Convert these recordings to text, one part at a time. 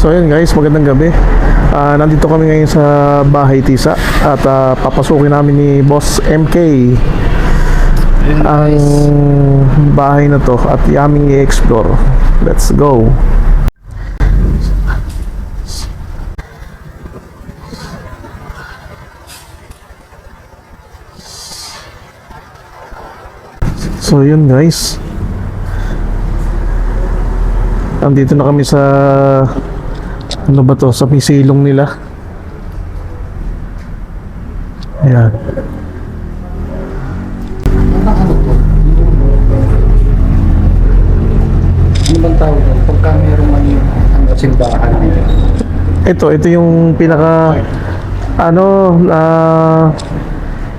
So ayun guys, magandang gabi. Nandito kami ngayon sa Bahay Tisa at papasukin namin ni Boss MK ang bahay na to at aming i-explore. Let's go. So yun guys, nandito na kami sa ano ba to, sa misilong nila. Ayan. Ano bang tawag doon? Pagka mayroong simbahan nila. Ito yung pinaka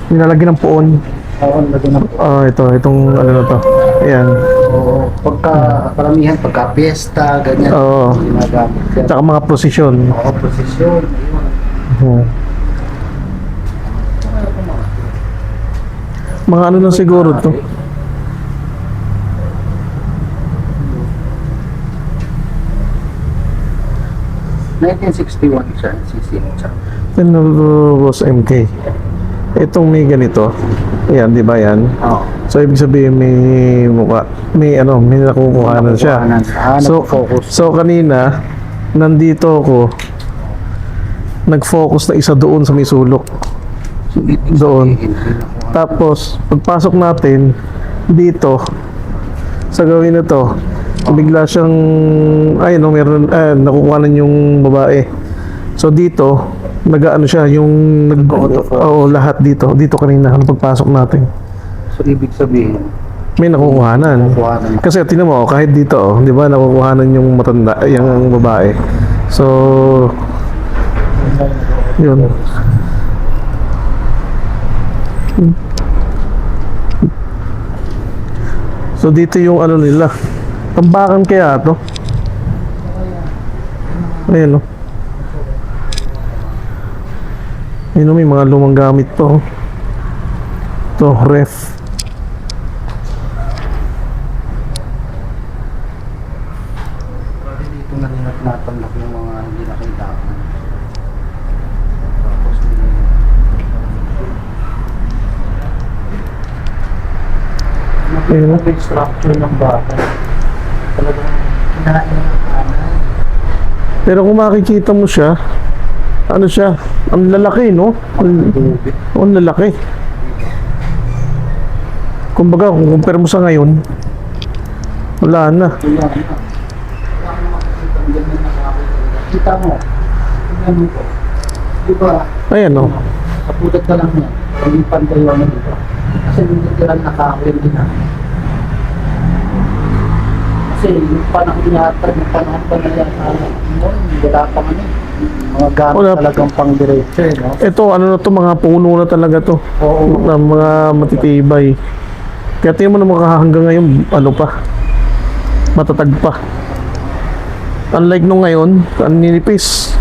nilalagyan ng puon. Oo, lagyan ng Itong ano na to. Ayan. oo. Pagka karamihan, pagka piyesta, ganyan. Oo. Ginagamit yan. Tsaka mga prosesyon. Oo, prosesyon. Hmm. Mga ano na siguro to. Ayun. 1961 siya, CCN siya. Boss MK. Itong may ganito. Ayan, di ba yan? Oo. So ibig sabihin may mukha, may nakukuha na siya. Nag-focus. So kanina nandito ako, nag-focus na isa doon sa may sulok. Doon. Tapos pagpasok natin dito sa gawin na to, bigla siyang meron nakukuha na yung babae. So dito nag-ano siya yung lahat dito kanina pagpasok natin. So, ibig sabihin, May nakukuhanan. nakukuhanan. Kasi tingnan mo, kahit dito, di ba, nakukuhanan yung matanda, yung babae. So, yun. So, dito yung ano nila. Tambakan kaya to? Ayan o. Ayan o, may mga lumang gamit to. To, ref. Dito na rin natanggap yung mga hindi nakailangan. Tapos Ayun. may structure ng bata. Talagang kinain ng kanan. Pero kung makikita mo siya, ano siya, ang lalaki, no? Ang lalaki. Kumbaga, kung compare mo sa ngayon, wala na. Wala na. Wala kang makikita ang ganyan na kakakita. Kita mo. Tingnan mo ko. Diba? Ayan, no? Kapulat ka lang yan. Hindi pantay yung dito. Kasi yung literal na kahoy din na. Kasi yung panahon yata, yung panahon pa na yan, wala pa nga mga gamit Wala. talagang pang diretso, no? Ito, ano na to, mga puno na talaga to. Oo. Na mga matitibay. Kaya tingnan mo naman hanggang ngayon, ano pa, matatag pa. Unlike nung ngayon, ang ninipis.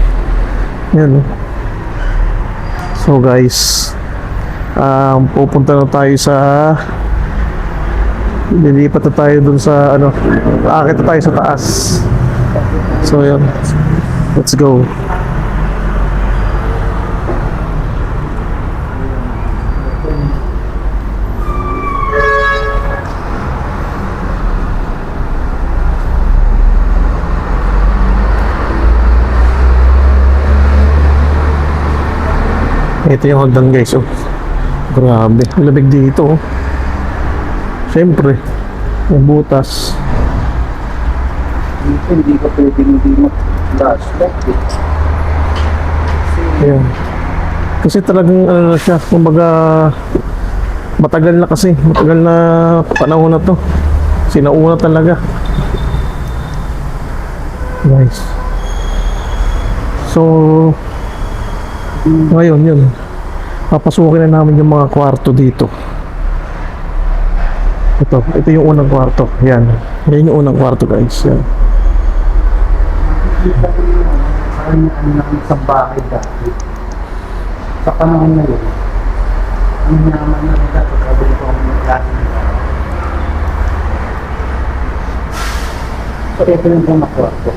Yan. So guys, pupunta na tayo sa, lilipat na tayo dun sa, aakit na tayo sa taas. So yun, let's go. Ito yung hagdan guys, oh. Grabe, ang lamig dito, oh. Siyempre, may butas. Dito hindi ka pwedeng hindi mag-flashback eh. Ayan. Kasi talagang ano na siya, kumbaga matagal na panahon na to. Sinauna talaga. Guys. So, ngayon yun, papasukin na namin yung mga kwarto dito. Ito yung unang kwarto. Yan yung unang kwarto guys. Yan. Nakikita ko yung parang ano namin sa bahay dati. Sa panahon na yun, ang naman na nila pagkabali ko ang klase nila. So ito yung unang kwarto.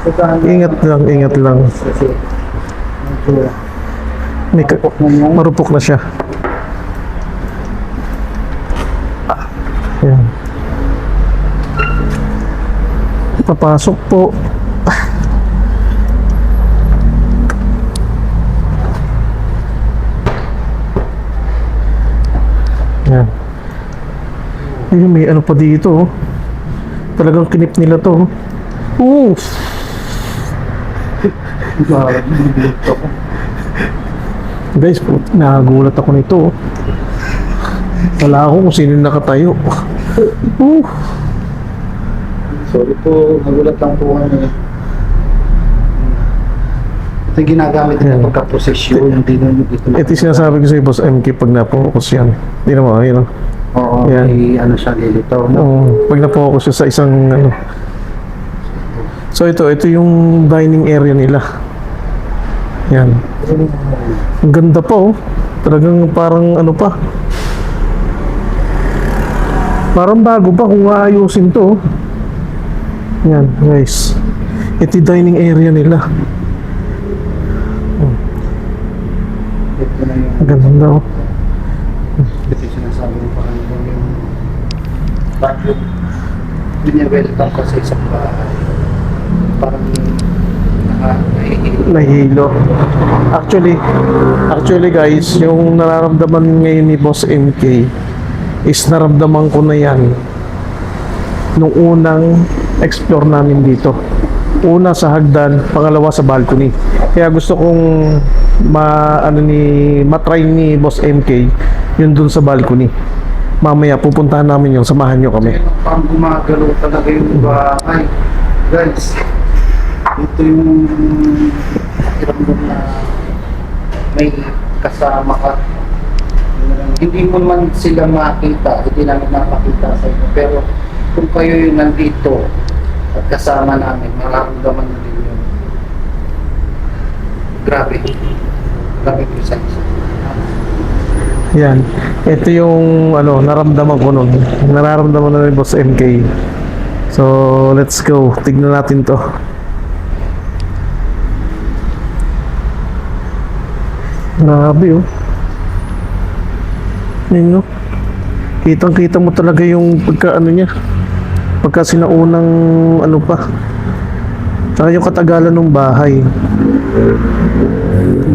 So, Ingat lang, ingat lang. Kasi medyo May marupok na yung marupok na siya. Yan. Papasok po. Yan. Ayun, may ano pa dito, oh. Talagang kinip nila to, oh. Oof! dito. Guys, nagulat ako nito, oh. Wala ako kung sino yung nakatayo. Oof! Sorry po, nagulat lang po kami. Ito yung ginagamit Yan. ng pagka-posisyon, hindi na dito. Ito yung sinasabi ko sa boss MK pag napokus yan. Hindi naman, ayun, oh. Oo, Yan. may ano siya lilito. Pag napokus siya sa isang ano. So ito yung dining area nila. Yan. Ang ganda pa, oh. Talagang parang ano pa. Parang bago pa kung aayusin to, oh. Yan, guys. Ito yung dining area nila. Ito na yung Ang ganda, oh. ito yung sinasabi mo pa kanina yung bathroom. Binewelcome ka sa isang bahay. Parang Nahihilo. Actually guys, yung nararamdaman ngayon ni Boss MK is naramdaman ko na yan nung unang explore namin dito. Una sa hagdan, pangalawa sa balcony. Kaya gusto kong matry ni Boss MK yun dun sa balcony. Mamaya pupuntahan namin yun, samahan nyo kami. pang gumagalaw talaga yung bahay. Guys, ito yung pakiramdam na may kasama ka. Hindi mo man sila makita, hindi namin napakita sa inyo. Pero kung kayo yung nandito at kasama namin, mararamdaman nyo din yun. Grabe. Grabe precise. Yan. Ito yung ano, naramdaman ko nun. Nararamdaman na ni Boss MK. So, let's go. Tignan natin to. Grabe, oh. Yun, no? Kitang-kita mo talaga yung pagka ano niya. Pagka sinaunang ano pa. Tsaka yung katagalan ng bahay.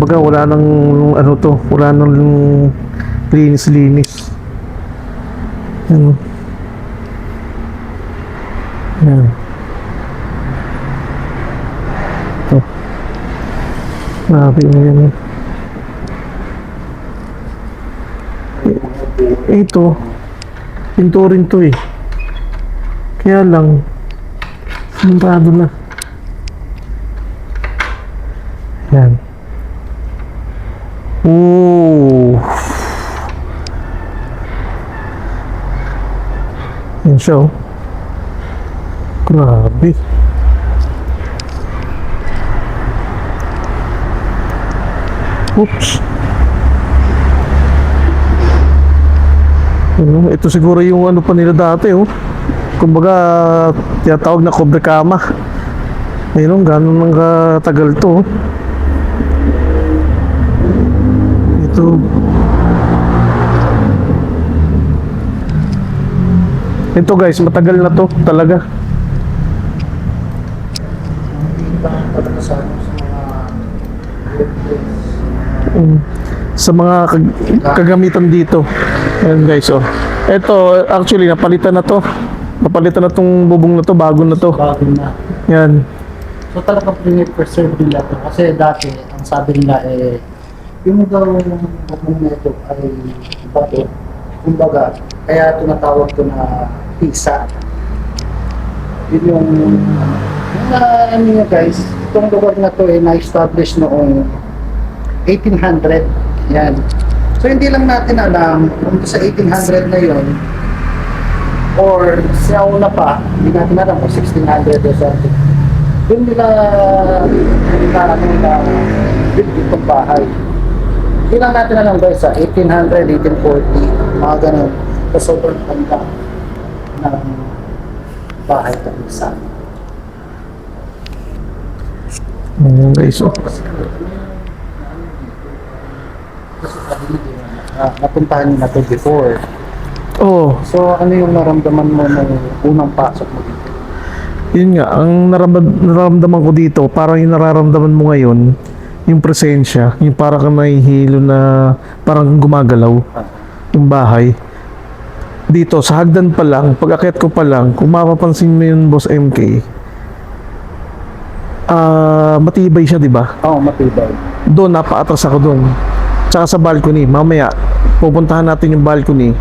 Baga wala nang ano to, wala nang linis-linis. Ano? Yan. Ito. Grabe mo yan. Ito, pinto rin to, eh. Kaya lang, sinurado na. Yan. Ooh. Yan siya, oh. Grabe. Oops. Ano, ito siguro yung ano pa nila dati, oh. Kumbaga, tinatawag na Cobra Kama. Ayun, gano'n nang katagal to, oh. Ito. Ito guys, matagal na to talaga. Sa mga kagamitan dito. Ayan guys, oh. Ito, actually, napalitan na to. Napalitan na tong bubong na to, bago na to. Bago na. Yan. So talagang preserve nila to. Kasi dati, ang sabi nila yung daw bubong nito ay bato. Kumbaga, kaya tinatawag ko na pisa. Yun yung ano nyo guys, itong lugar na to na-establish noong 1800. Yan. So hindi lang natin alam kung sa 1800 na yon or sa una pa, hindi natin alam kung 1600 or something. Doon nila build itong bahay. Hindi lang natin alam guys sa 1800, 1840, mga ganun. Sa sobrang ganda ng bahay ng isa. Ayan guys, oh. Kasi sabi niyo, napuntahan niyo na to before. Oo, So, ano yung naramdaman mo nung unang pasok mo dito? yun nga, ang nararamdaman ko dito, parang yung nararamdaman mo ngayon, yung presensya, yung parang kang nahihilo na parang gumagalaw yung bahay. Dito, sa hagdan pa lang, pag akyat ko pa lang, kung mapapansin mo yun, Boss MK, matibay siya, di ba? Oo, matibay. Doon, napaatras ako doon. Tsaka sa balcony, mamaya, pupuntahan natin yung balcony,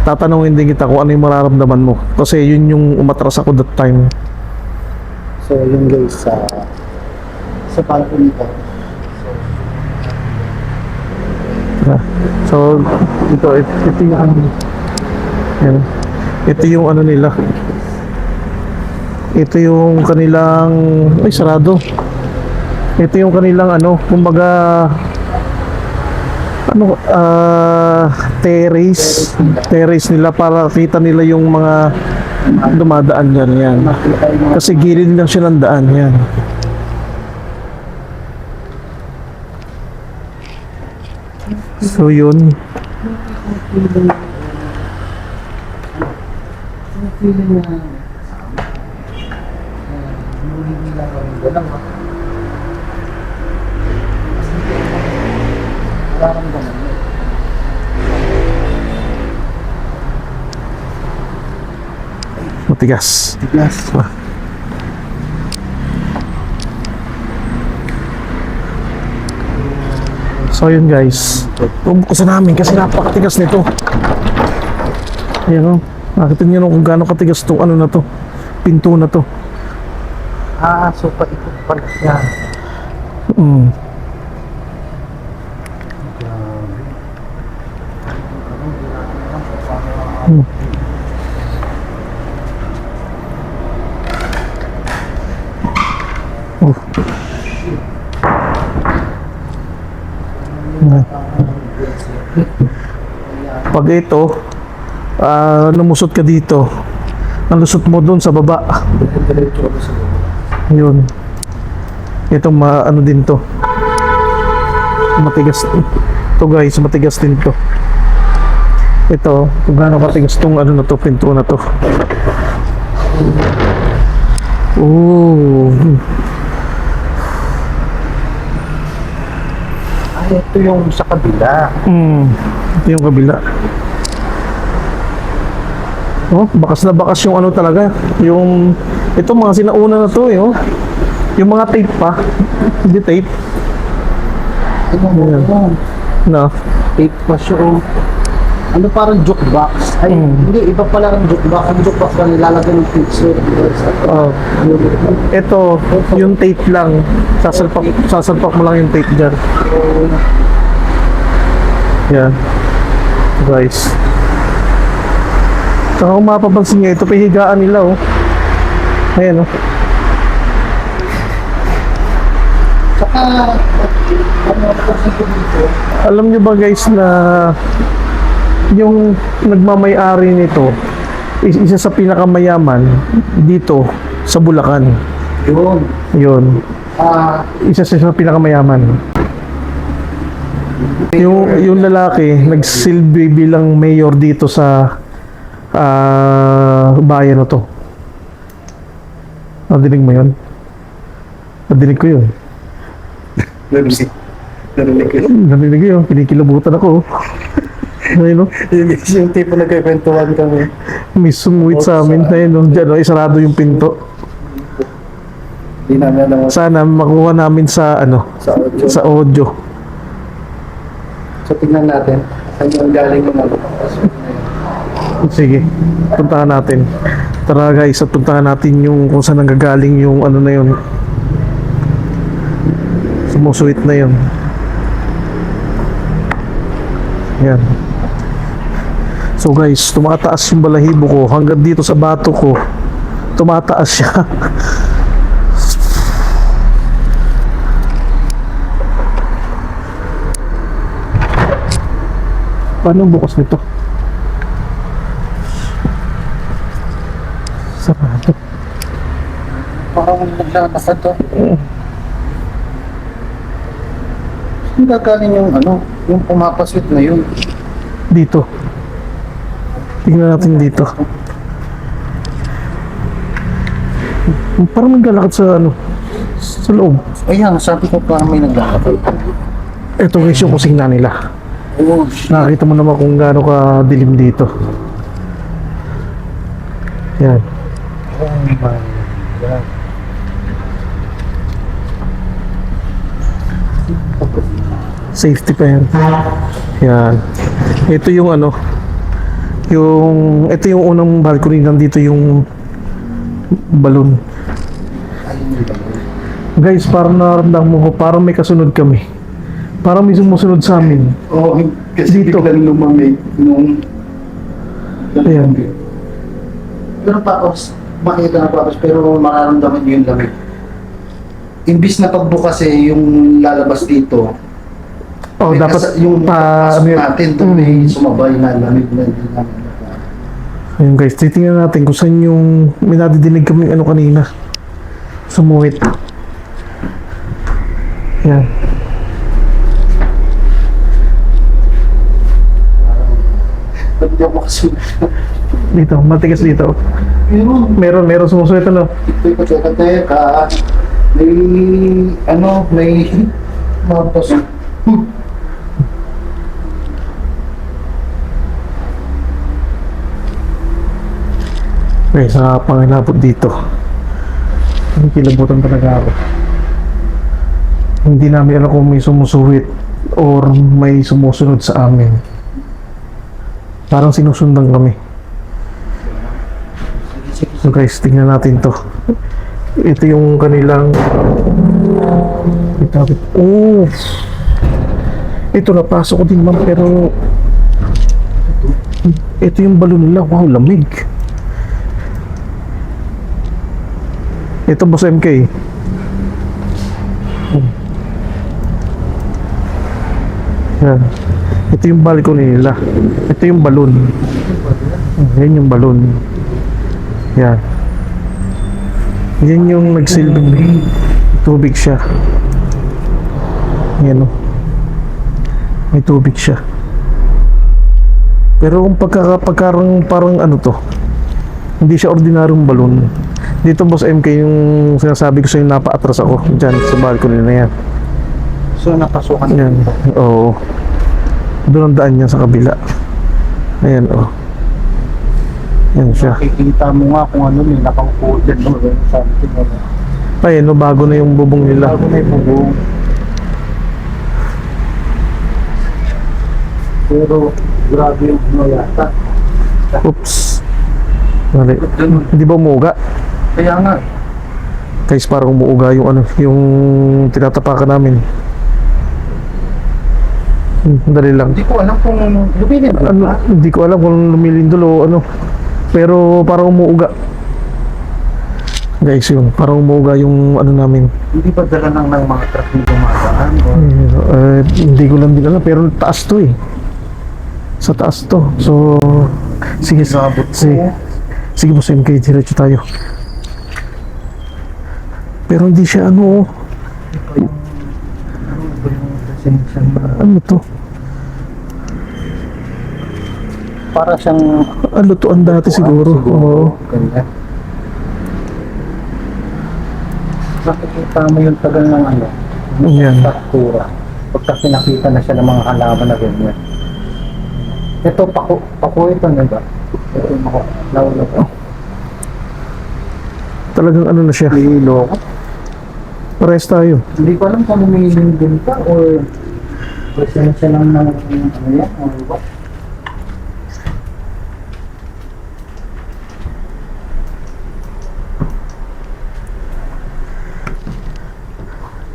tatanungin din kita kung ano yung mararamdaman mo. Kasi yun yung umatras ako that time. So, yun guys, sa balcony ko. So, ito yung yan. Ito yung ano nila. Ito yung kanilang ay sarado. Ito yung kanilang ano, kumbaga ano terrace nila para kita nila yung mga dumadaan dyan yan. Makita yung mga Kasi gilid lang siya ng daan yan. So yun. feeling na hindi lang kami ganang nararamdaman mo. Matigas. Yes. So yun guys, bubuksan namin kasi napakatigas nito. Ayan o, nakita nyo kung gaano katigas to, ano na to, pinto na to. So paikot pala siya. Mm. Mm. Oh. Mm. Pag ito, lumusot ka dito, ang lusot mo dun sa baba. Diretso ako sa loob. Yun. Itong ano din to. Matigas. To guys, matigas din to. Ito, kung gaano katigas tong ano na to, pinto na to. Oh. Ito yung sa kabila. Ito yung kabila. Oh, bakas na bakas yung ano talaga. Yung ito mga sinauna na to, oh. Yung mga tape pa. Hindi tape. Ito mo. No. Tape pa siya. Ano parang jukebox? Ay, hindi. Iba pala ang jukebox. Ang jukebox na nilalagay ng picture. Oh. Ito, yung tape lang. Sasalpak mo lang yung tape dyan. Yan. Guys. Saka kung mapapansin nyo, ito pa yung higaan nila, oh. Ayan, oh. Saka, ano ko dito? Alam nyo ba guys na yung nagmamay-ari nito, isa sa pinakamayaman dito sa Bulacan. Yun. Yun. Isa sa pinakamayaman. Yung lalaki, nagsilbi bilang mayor dito sa bayan na to. Nadinig mo yun? Nadinig ko yun. Nadinig ko yun. Pinikilabutan ako. Ayun, no? Yung tipo nagkakwentuhan kami. May sumuwit sa amin. Ayun, no? Diyan, no? Isarado yung pinto. Hindi namin alam Sana makuha namin sa ano, sa audio. sa audio. So tingnan natin. Saan yung galing yung mga Sige, puntahan natin. Tara guys, at puntahan natin yung kung saan nanggagaling yung ano na yun. Sumusuwit na yun. Yan. So guys, tumataas yung balahibo ko hanggang dito sa bato ko. Tumataas siya. Paano bukas nito? Sarado. parang naglalabas na to. Yung gagaling yung ano, yung pumapaswit na yun. Dito. Tingnan natin dito. Parang naglalakad sa ano, sa loob. Ayan, sabi ko parang may naglalakad. Ito guys yung kusina nila. Oo. Nakakita mo naman kung gaano ka dilim dito. Yan. Oh my God. Safety pa yan. Yan. Ito yung ano, ito yung unang balcony, nandito yung balon. Ayun ba? Guys, parang nararamdaman mo ko, parang may kasunod kami. Parang may sumusunod sa amin. Oo, kasi Dito. biglang lumamig nung... Ayan. Pero tapos, makita na tapos, pero mararamdaman nyo yung lamig. Imbis na pagbukas yung lalabas dito, Oh, may dapat yung ano yun? natin, doon may sumabay na lamig na hindi namin nakakita. Ayun guys, titingnan natin kung saan yung may nadidinig kami ano kanina. Sumuwit. Yan. Ba't di ako makasunod? Dito, matigas dito. Meron. Meron sumusuwit ano. Teka. May mapos. Okay, sa pangilabot dito. Kilabutan talaga ako. Hindi namin alam kung may sumusuwit or may sumusunod sa amin. Parang sinusundan kami. So guys, tingnan natin to. Ito yung kanilang oh, ito napasok ko din man, pero ito yung balon nila. Wow, lamig. Ito boss MK. Yan. Ito yung balcony nila. Ito yung balon. Yan yung balon. Yan. Yan yung nagsilbing tubig siya. Yan o. May tubig siya. Pero kung parang ano to, hindi siya ordinaryong balon. Dito boss MK yung sinasabi ko sa'yo, napa-atras ako dyan sa balcony na yan. So, napasukan Yan. Oo. Doon ang daan niya sa kabila. Ayan oh. Yan siya. Nakikita mo nga kung ano may nakaupo dyan. Something ano. Ayan oh, bago na yung bubong nila. Bago na yung bubong. Pero, grabe yung ano yata. Oops. Mali. Hindi ba umuuga? Kaya nga, Guys, parang umuuga yung ano, yung tinatapakan namin. Dali lang. hindi ko alam kung lumilin ba? Ano, hindi ko alam kung lumilindol o ano. Pero parang umuuga. Guys, yun. Parang umuuga yung ano namin. Hindi ba dala ng mga truck yung dumadaan? Hindi ko lang din alam. Pero taas to eh. Sa taas to. So, sige. Inabot ko. Sige boss MK, diretso tayo. Pero hindi siya ano. Ano to? Para siyang Lutuan dati siguro. Oo. Ganda. Nakikita mo yung tagal ng ano, Yan. struktura. Pagka pinakita na siya ng mga halaman na ganyan. Ito, pako ito, diba? Ito yung mako. Naulo ko. Talagang ano na siya. Lilo ko. Pares tayo. Hindi ko alam kung lumilin din ka or presensya lang ng ano yan, or what.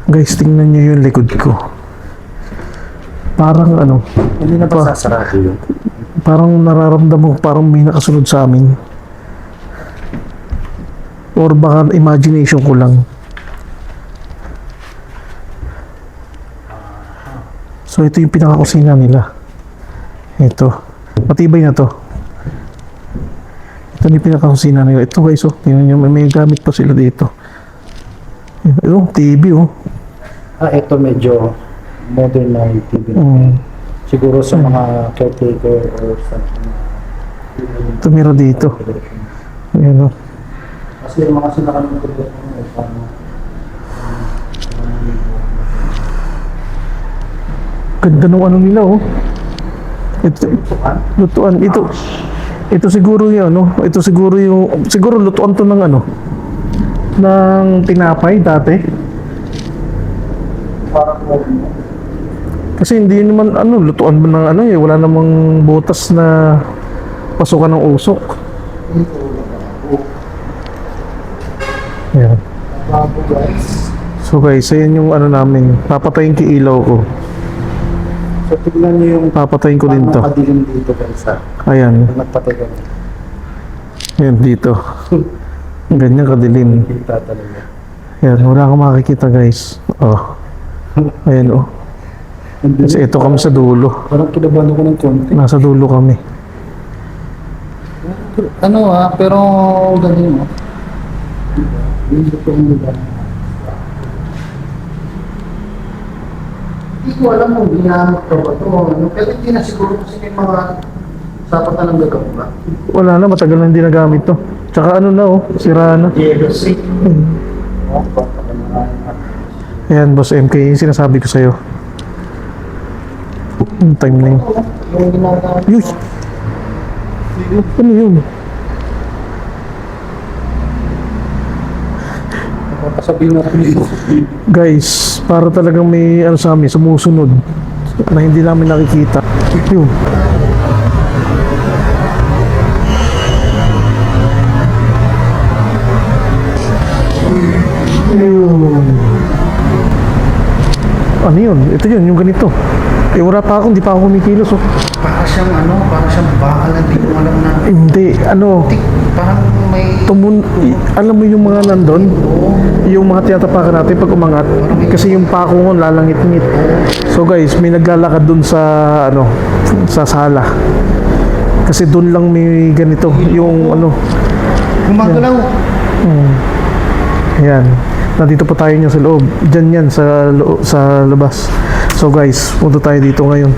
Guys, tingnan nyo yung likod ko. Parang ano, Hindi na ba Pa- sasarado yun? parang nararamdaman ko parang may nakasunod sa amin. Or baka imagination ko lang. So ito yung pinakakusina nila. Ito. Matibay na to. Ito yung pinakakusina nila. Ito guys, oh. Tingnan nyo, may gamit pa sila dito. Ito, TV oh. Ito medyo modern na yung TV na. Siguro sa mga caretaker or something. Tumira dito. Ayan o. Kasi yung mga sinakal ng telepono eh, paano? Ganda ng ano nila oh. Ito, lutuan. Ito siguro yung ano. Ito siguro yung, siguro lutuan to ng ano. Ng tinapay dati. Parang Kasi hindi naman ano, lutuan ba ng ano eh. Wala namang butas na pasukan ng usok. Ayan. babo guys. So guys, ayan yung ano namin. Papatayin ko yung ilaw ko. So tignan niyo yung Papatayin ko din to. nakadilim dito guys ha. Ayan. Pag nagpatay kami. Ayan dito. Ganyan kadilim. Kita talaga. Ayan, wala kang makikita guys. Oh. Ayan oh. Kasi ito kami sa dulo. Parang kinabahan ako ng konti. Nasa dulo kami. Ano ha, pero galing mo. Yung totoong lugar. Hindi ko alam kung ginamit ko ba ito. Ano, pero hindi na siguro kasi may mga sapat na lang gagawin ba? Wala na, matagal na hindi nagamit to. Tsaka ano na oh, sira na. Jealousy. Oh, baka na. Ayan, Boss MK, yung sinasabi ko sa'yo. Yung time na yun. Yung ginagawa. Yuy! Ano yun? Sabihin natin yun. Guys, para talagang may ano sa amin, sumusunod na hindi namin nakikita. Yun. Yun. Ano yun? Ito yun, yung ganito. Eh wala pa ako, hindi pa ako kumikilos oh. Para siyang ano, para siyang bakal na hindi ko alam na. Hindi, ano, Parang may... alam mo yung mga nandun? Yung mga tinatapakan natin pag umangat. Kasi yung pako mo lalangit-ngit. So guys, may naglalakad dun sa, ano, sa sala. Kasi dun lang may ganito, yung ano. Gumagalaw. Ayan. Nandito po tayo niya sa loob. Diyan yan sa labas. So guys, punta tayo dito ngayon.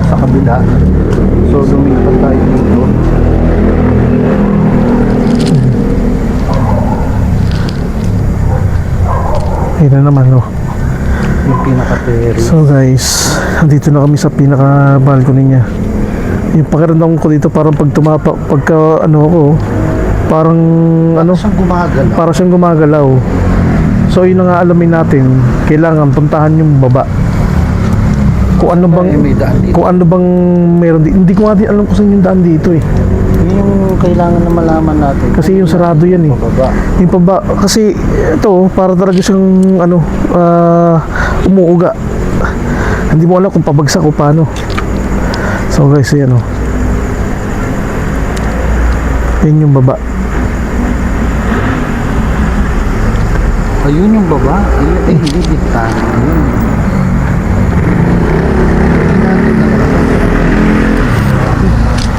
Sa kabila. So lumipat tayo dito. Ayun na naman, oh. Yung pinaka-terry. So guys, nandito na kami sa pinaka-balcony niya. Yung pakiramdam ko dito parang pagka ano ako, parang ano, Siyang gumagalaw. parang siyang gumagalaw. So yun na nga alamin natin, kailangan puntahan yung baba. Kung ano bang May daan dito. kung ano bang meron dito. Hindi ko nga din alam kung saan yung daan dito eh. Yun yung kailangan na malaman natin. Kasi yung sarado yan eh. Baba. Yung paba, kasi ito, para talaga siyang ano, umuuga. Hindi mo alam kung pabagsak o paano. So guys, ayan oh. Yan yung baba. Ayun yung baba. Ay, hindi kita. Ayun.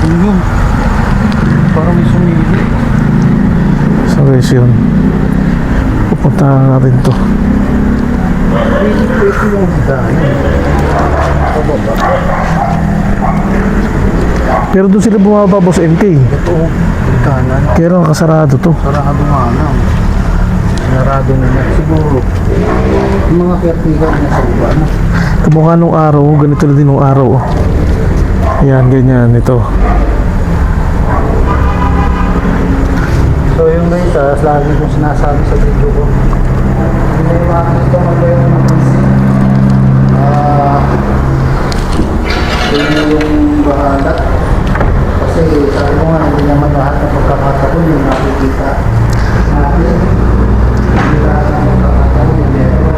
Ano yun? Parang may sumili. So guys, yun. Pupunta natin to. Pwede yung daan. Pababa. Pero doon sila bumaba, Boss MK. Ito, kanan. Kaya lang kasarado to. Sarado nga lang. Sarado na siguro. Yung mga caretaker na sa baba na. Kamukha nung araw, ganito na din nung araw. Oh. Ayan, ganyan, ito. So yung guys, lagi kong sinasabi sa video ko. Hindi naman ito magayon ng yung bahala. Kasi sabi mo nga, hindi naman lahat ng pagkakataon yung nakikita natin. Hindi lahat ng pagkakataon yung meron.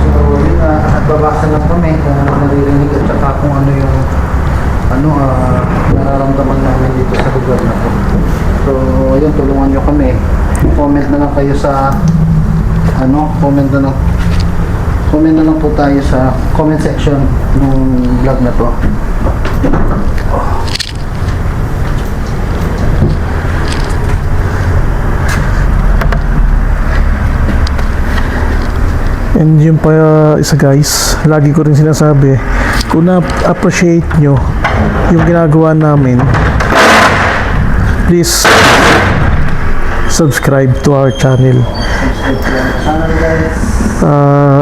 So yun nga, nagbabasa lang kami kung ano naririnig at saka kung ano yung nararamdaman namin dito sa lugar na to. So ayun, tulungan nyo kami. Comment na lang kayo sa comment na lang comment na lang po tayo sa comment section ng vlog na to. And yun pa isa guys, lagi ko rin sinasabi, kung na-appreciate nyo yung ginagawa namin, please subscribe to our channel. Channel guys.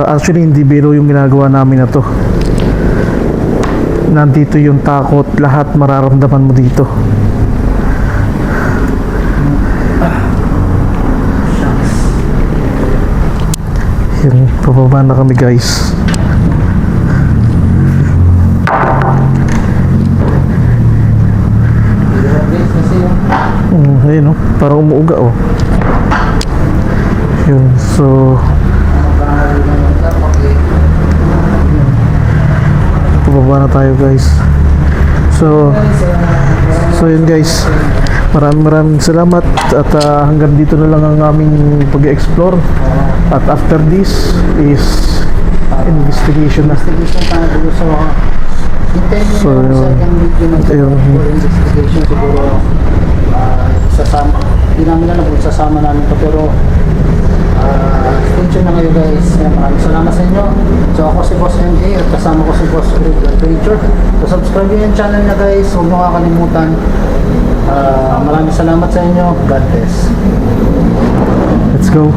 Actually, hindi biro yung ginagawa namin na to. Nandito yung takot, lahat mararamdaman mo dito. Yun, pababa na kami guys. Ayun, parang umuuga oh. Yun, so pababa na tayo guys. So yun guys, maraming salamat at hanggang dito na lang ang aming pag-explore. At after this is investigation na. Investigation tayo dito sa hintayin nyo So, yung second video ng ayun. for investigation siguro isasama, hindi namin alam kung isasama namin to, pero stay tuned na kayo guys. Maraming salamat sa inyo. So ako si Boss MJ at kasama ko si Boss Rick Adventure. So subscribe nyo yung channel na guys, huwag nyo kakalimutan. Maraming salamat sa inyo. God bless. Let's go.